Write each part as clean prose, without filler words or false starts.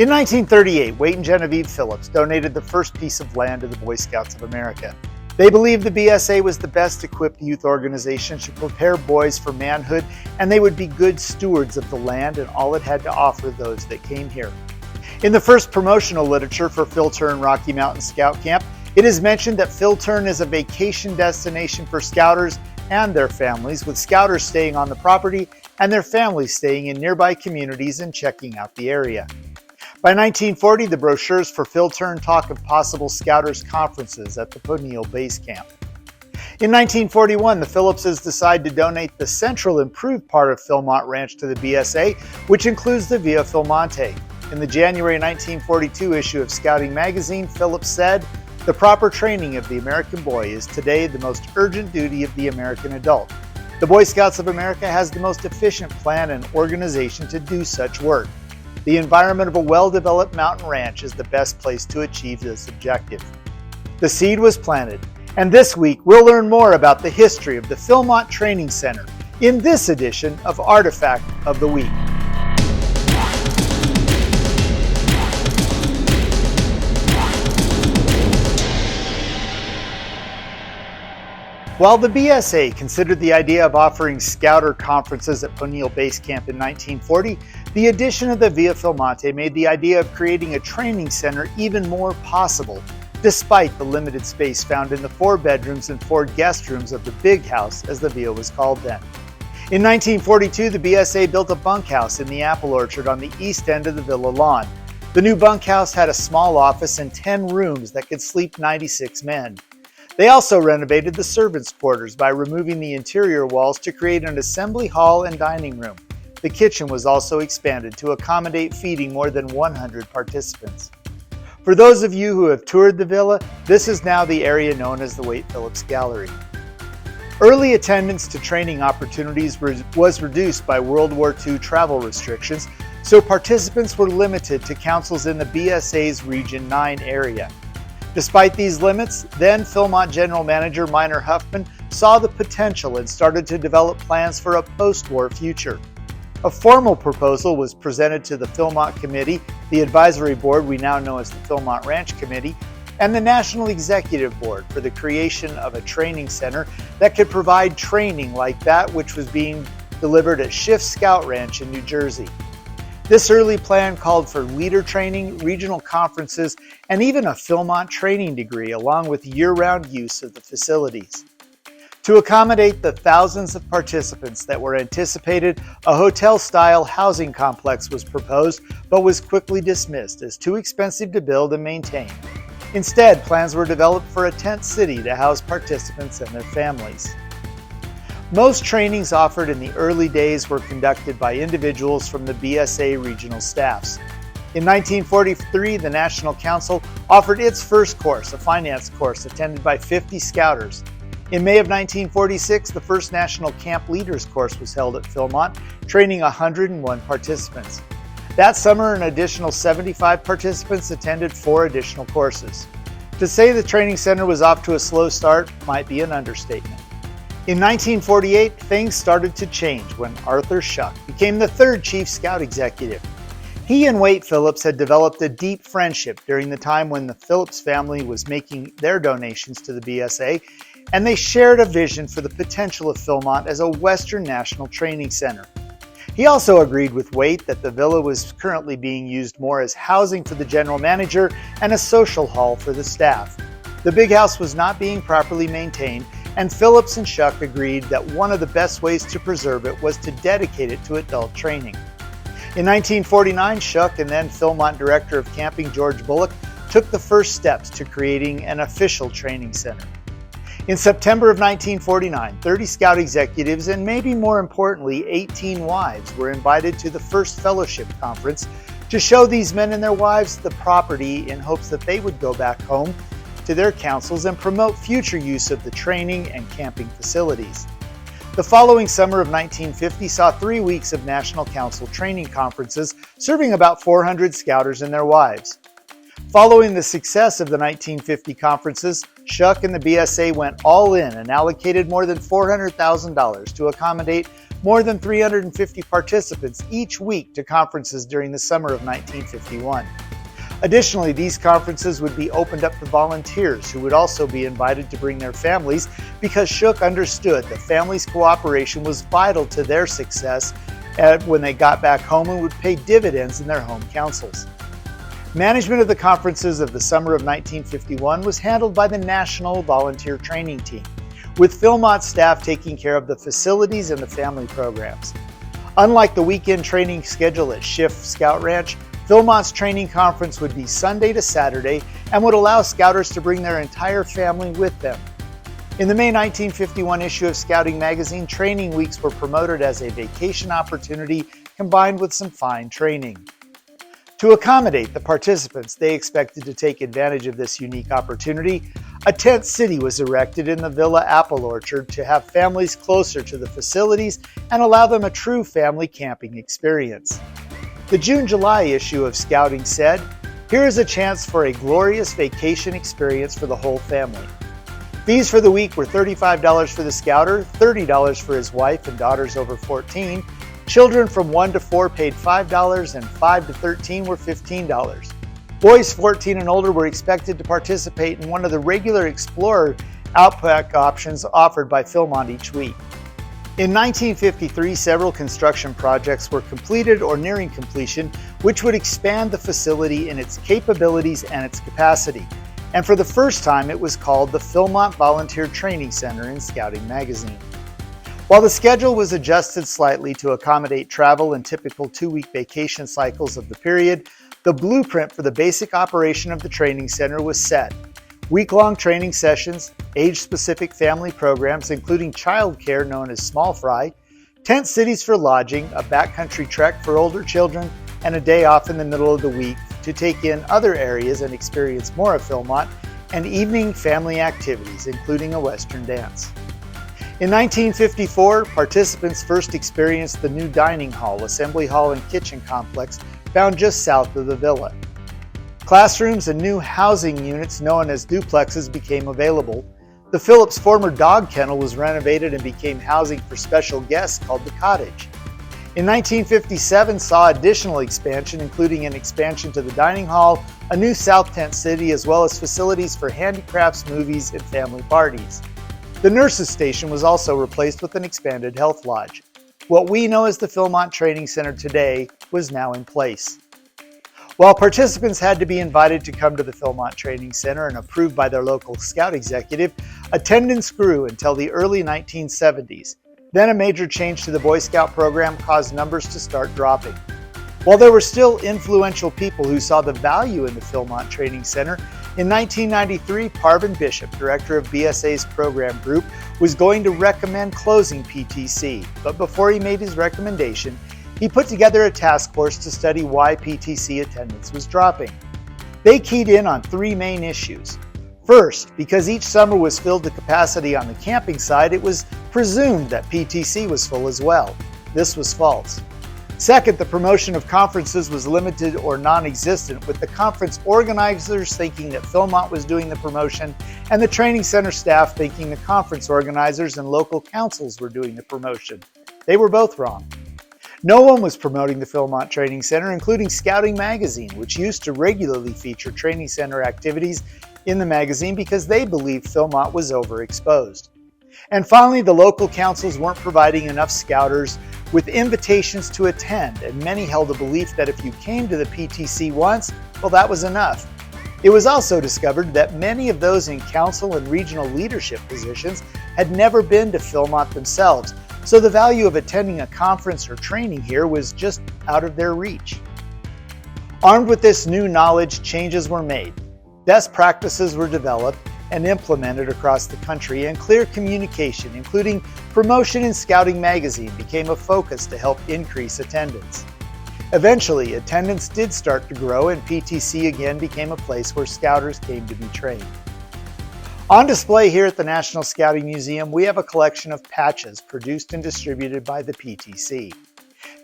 In 1938, Waite and Genevieve Phillips donated the first piece of land to the Boy Scouts of America. They believed the BSA was the best equipped youth organization to prepare boys for manhood, and they would be good stewards of the land and all it had to offer those that came here. In the first promotional literature for Philtern Rocky Mountain Scout Camp, it is mentioned that Philtern is a vacation destination for Scouters and their families, with Scouters staying on the property and their families staying in nearby communities and checking out the area. By 1940, the brochures for Philtern talk of possible Scouters conferences at the Poniel Base Camp. In 1941, the Phillipses decide to donate the central improved part of Philmont Ranch to the BSA, which includes the Via Philmonte. In the January 1942 issue of Scouting magazine, Phillips said, "The proper training of the American boy is today the most urgent duty of the American adult. The Boy Scouts of America has the most efficient plan and organization to do such work. The environment of a well-developed mountain ranch is the best place to achieve this objective." The seed was planted, and this week we'll learn more about the history of the Philmont Training Center in this edition of Artifact of the Week. While the BSA considered the idea of offering Scouter conferences at Poniel Base Camp in 1940, the addition of the Via Philmonte made the idea of creating a training center even more possible, despite the limited space found in the 4 bedrooms and 4 guest rooms of the Big House, as the Via was called then. In 1942, the BSA built a bunkhouse in the apple orchard on the east end of the Villa lawn. The new bunkhouse had a small office and 10 rooms that could sleep 96 men. They also renovated the servants' quarters by removing the interior walls to create an assembly hall and dining room. The kitchen was also expanded to accommodate feeding more than 100 participants. For those of you who have toured the villa, this is now the area known as the Waite Phillips Gallery. Early attendance to training opportunities was reduced by World War II travel restrictions, so participants were limited to councils in the BSA's Region 9 area. Despite these limits, then Philmont General Manager Minor Huffman saw the potential and started to develop plans for a post-war future. A formal proposal was presented to the Philmont Committee, the advisory board we now know as the Philmont Ranch Committee, and the National Executive Board for the creation of a training center that could provide training like that which was being delivered at Schiff Scout Ranch in New Jersey. This early plan called for leader training, regional conferences, and even a Philmont training degree, along with year-round use of the facilities. To accommodate the thousands of participants that were anticipated, a hotel-style housing complex was proposed, but was quickly dismissed as too expensive to build and maintain. Instead, plans were developed for a tent city to house participants and their families. Most trainings offered in the early days were conducted by individuals from the BSA regional staffs. In 1943, the National Council offered its first course, a finance course attended by 50 Scouters. In May of 1946, the first National Camp Leaders course was held at Philmont, training 101 participants. That summer, an additional 75 participants attended 4 additional courses. To say the training center was off to a slow start might be an understatement. In 1948, things started to change when Arthur Schuck became the 3rd Chief Scout Executive. He and Waite Phillips had developed a deep friendship during the time when the Phillips family was making their donations to the BSA, and they shared a vision for the potential of Philmont as a Western National Training Center. He also agreed with Waite that the villa was currently being used more as housing for the general manager and a social hall for the staff. The Big House was not being properly maintained, and Phillips and Schuck agreed that one of the best ways to preserve it was to dedicate it to adult training. In 1949, Schuck and then Philmont Director of Camping George Bullock took the first steps to creating an official training center. In September of 1949, 30 Scout executives and maybe more importantly, 18 wives were invited to the first fellowship conference to show these men and their wives the property in hopes that they would go back home to their councils and promote future use of the training and camping facilities. The following summer of 1950 saw 3 weeks of National Council training conferences serving about 400 Scouters and their wives. Following the success of the 1950 conferences, Schuck and the BSA went all in and allocated more than $400,000 to accommodate more than 350 participants each week to conferences during the summer of 1951. Additionally, these conferences would be opened up to volunteers who would also be invited to bring their families because Schuck understood that families' cooperation was vital to their success when they got back home and would pay dividends in their home councils. Management of the conferences of the summer of 1951 was handled by the National Volunteer Training Team, with Philmont staff taking care of the facilities and the family programs. Unlike the weekend training schedule at Schiff Scout Ranch, Philmont's training conference would be Sunday to Saturday and would allow Scouters to bring their entire family with them. In the May 1951 issue of Scouting magazine, training weeks were promoted as a vacation opportunity combined with some fine training. To accommodate the participants they expected to take advantage of this unique opportunity, a tent city was erected in the Villa Apple Orchard to have families closer to the facilities and allow them a true family camping experience. The June-July issue of Scouting said, "Here is a chance for a glorious vacation experience for the whole family." Fees for the week were $35 for the Scouter, $30 for his wife and daughters over 14. Children from 1 to 4 paid $5 and 5 to 13 were $15. Boys 14 and older were expected to participate in one of the regular Explorer outback options offered by Philmont each week. In 1953, several construction projects were completed or nearing completion, which would expand the facility in its capabilities and its capacity. And for the first time, it was called the Philmont Volunteer Training Center in Scouting magazine. While the schedule was adjusted slightly to accommodate travel and typical 2-week vacation cycles of the period, the blueprint for the basic operation of the training center was set. Week-long training sessions, age-specific family programs including childcare known as small fry, tent cities for lodging, a backcountry trek for older children, and a day off in the middle of the week to take in other areas and experience more of Philmont, and evening family activities including a Western dance. In 1954, participants first experienced the new dining hall, assembly hall, and kitchen complex found just south of the villa. Classrooms and new housing units known as duplexes became available. The Phillips' former dog kennel was renovated and became housing for special guests called the Cottage. In 1957 saw additional expansion, including an expansion to the dining hall, a new South Tent City, as well as facilities for handicrafts, movies, and family parties. The nurses' station was also replaced with an expanded health lodge. What we know as the Philmont Training Center today was now in place. While participants had to be invited to come to the Philmont Training Center and approved by their local scout executive, attendance grew until the early 1970s. Then a major change to the Boy Scout program caused numbers to start dropping. While there were still influential people who saw the value in the Philmont Training Center, in 1993, Parvin Bishop, director of BSA's program group, was going to recommend closing PTC, but before he made his recommendation, he put together a task force to study why PTC attendance was dropping. They keyed in on 3 main issues. First, because each summer was filled to capacity on the camping side, it was presumed that PTC was full as well. This was false. Second, the promotion of conferences was limited or non-existent, with the conference organizers thinking that Philmont was doing the promotion and the training center staff thinking the conference organizers and local councils were doing the promotion. They were both wrong. No one was promoting the Philmont Training Center, including Scouting magazine, which used to regularly feature training center activities in the magazine because they believed Philmont was overexposed. And finally, the local councils weren't providing enough Scouters with invitations to attend, and many held a belief that if you came to the PTC once, well, that was enough. It was also discovered that many of those in council and regional leadership positions had never been to Philmont themselves, so the value of attending a conference or training here was just out of their reach. Armed with this new knowledge, changes were made. Best practices were developed and implemented across the country, and clear communication, including promotion in Scouting magazine, became a focus to help increase attendance. Eventually, attendance did start to grow, and PTC again became a place where Scouters came to be trained. On display here at the National Scouting Museum, we have a collection of patches produced and distributed by the PTC.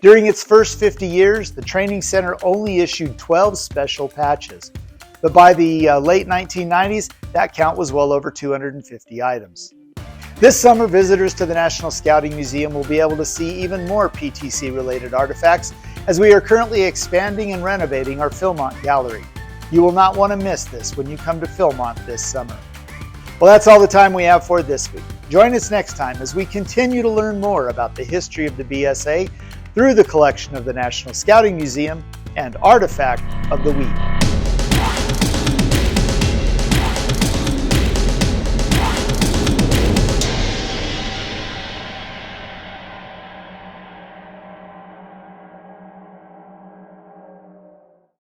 During its first 50 years, the Training Center only issued 12 special patches. But by the late 1990s, that count was well over 250 items. This summer, visitors to the National Scouting Museum will be able to see even more PTC-related artifacts as we are currently expanding and renovating our Philmont Gallery. You will not want to miss this when you come to Philmont this summer. Well, that's all the time we have for this week. Join us next time as we continue to learn more about the history of the BSA through the collection of the National Scouting Museum and Artifact of the Week.